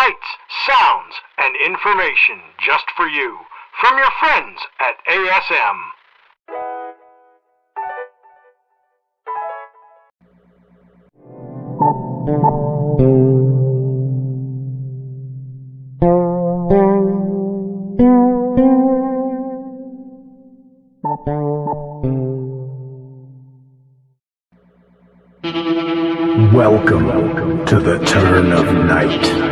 Sights, sounds, and information just for you from your friends at ASM. Welcome to the turn of night.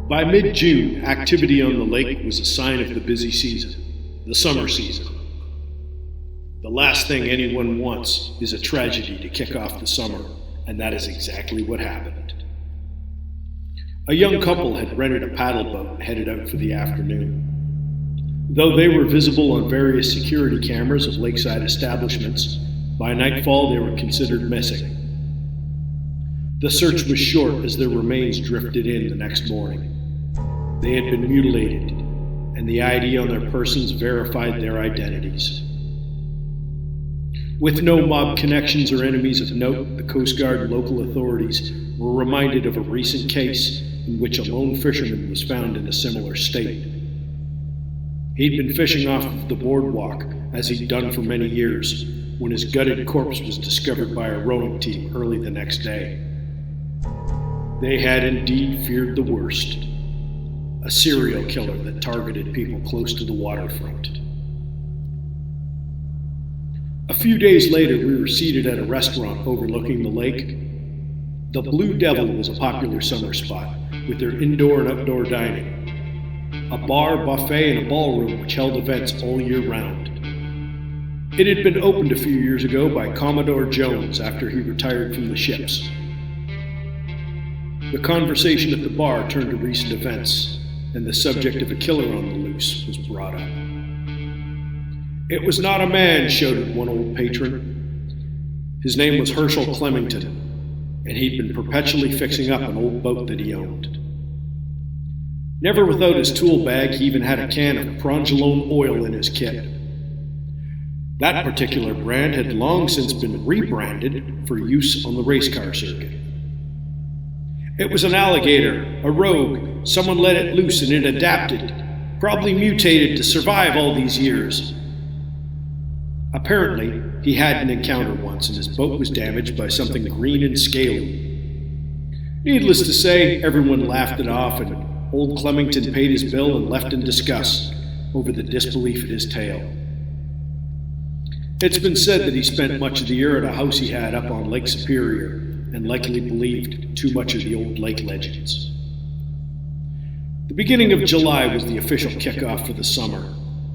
By mid-June, activity on the lake was a sign of the busy season, the summer season. The last thing anyone wants is a tragedy to kick off the summer, and that is exactly what happened. A young couple had rented a paddle boat and headed out for the afternoon. Though they were visible on various security cameras of lakeside establishments, by nightfall they were considered missing. The search was short as their remains drifted in the next morning. They had been mutilated, and the ID on their persons verified their identities. With no mob connections or enemies of note, the Coast Guard and local authorities were reminded of a recent case in which a lone fisherman was found in a similar state. He'd been fishing off of the boardwalk, as he'd done for many years, when his gutted corpse was discovered by a rowing team early the next day. They had indeed feared the worst. A serial killer that targeted people close to the waterfront. A few days later, we were seated at a restaurant overlooking the lake. The Blue Devil was a popular summer spot, with their indoor and outdoor dining, a bar, buffet, and a ballroom which held events all year round. It had been opened a few years ago by Commodore Jones after he retired from the ships. The conversation at the bar turned to recent events, and the subject of a killer on the loose was brought up. "It was not a man," shouted one old patron. His name was Herschel Clemington, and he'd been perpetually fixing up an old boat that he owned. Never without his tool bag, he even had a can of Prongelone oil in his kit. That particular brand had long since been rebranded for use on the race car circuit. It was an alligator, a rogue. Someone let it loose and it adapted, probably mutated to survive all these years. Apparently, he had an encounter once and his boat was damaged by something green and scaly. Needless to say, everyone laughed it off and old Clemington paid his bill and left in disgust over the disbelief in his tale. It's been said that he spent much of the year at a house he had up on Lake Superior and likely believed too much of the old lake legends. The beginning of July was the official kickoff for the summer.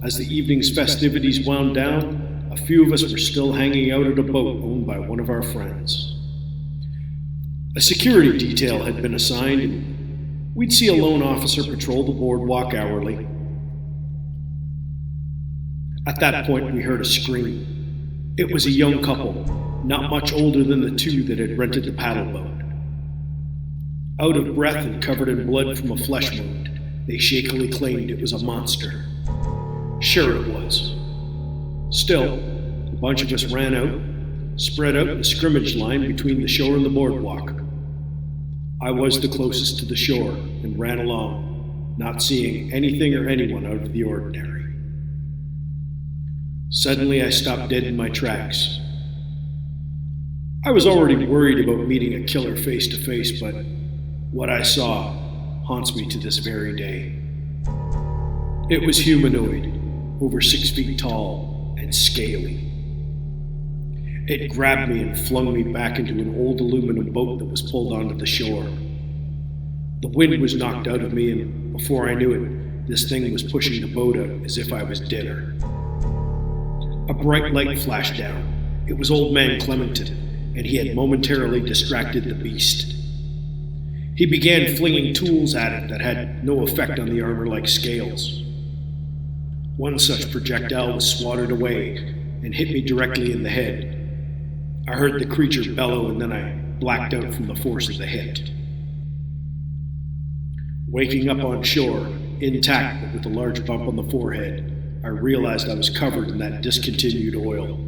As the evening's festivities wound down, a few of us were still hanging out at a boat owned by one of our friends. A security detail had been assigned, and we'd see a lone officer patrol the boardwalk hourly. At that point, we heard a scream. It was a young couple, not much older than the two that had rented the paddle boat. Out of breath and covered in blood from a flesh wound, they shakily claimed it was a monster. Sure it was. Still, a bunch of us ran out, spread out in the scrimmage line between the shore and the boardwalk. I was the closest to the shore and ran along, not seeing anything or anyone out of the ordinary. Suddenly, I stopped dead in my tracks. I was already worried about meeting a killer face to face, but what I saw haunts me to this very day. It was humanoid, over 6 feet tall and scaly. It grabbed me and flung me back into an old aluminum boat that was pulled onto the shore. The wind was knocked out of me, and before I knew it, this thing was pushing the boat out as if I was dinner. A bright light flashed down. It was old man Clemington, and he had momentarily distracted the beast. He began flinging tools at it that had no effect on the armor like scales. One such projectile was swatted away and hit me directly in the head. I heard the creature bellow, and then I blacked out from the force of the hit. Waking up on shore, intact but with a large bump on the forehead, I realized I was covered in that discontinued oil.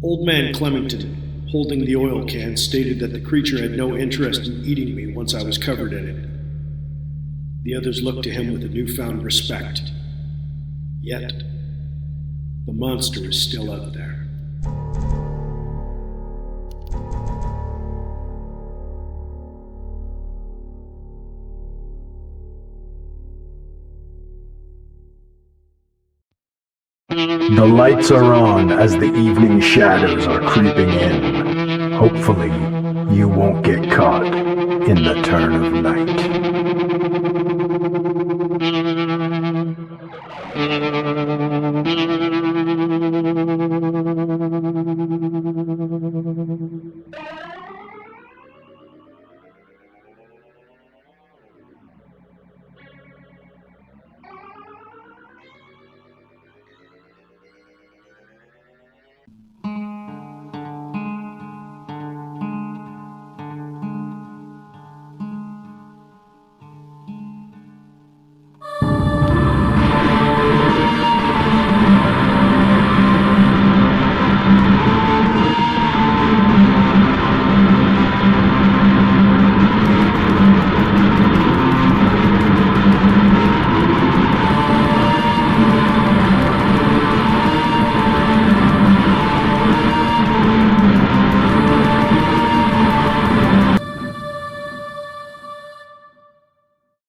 Old Man Clemington, holding the oil can, stated that the creature had no interest in eating me once I was covered in it. The others looked to him with a newfound respect. Yet, the monster is still out there. The lights are on as the evening shadows are creeping in. Hopefully, you won't get caught in the turn of night.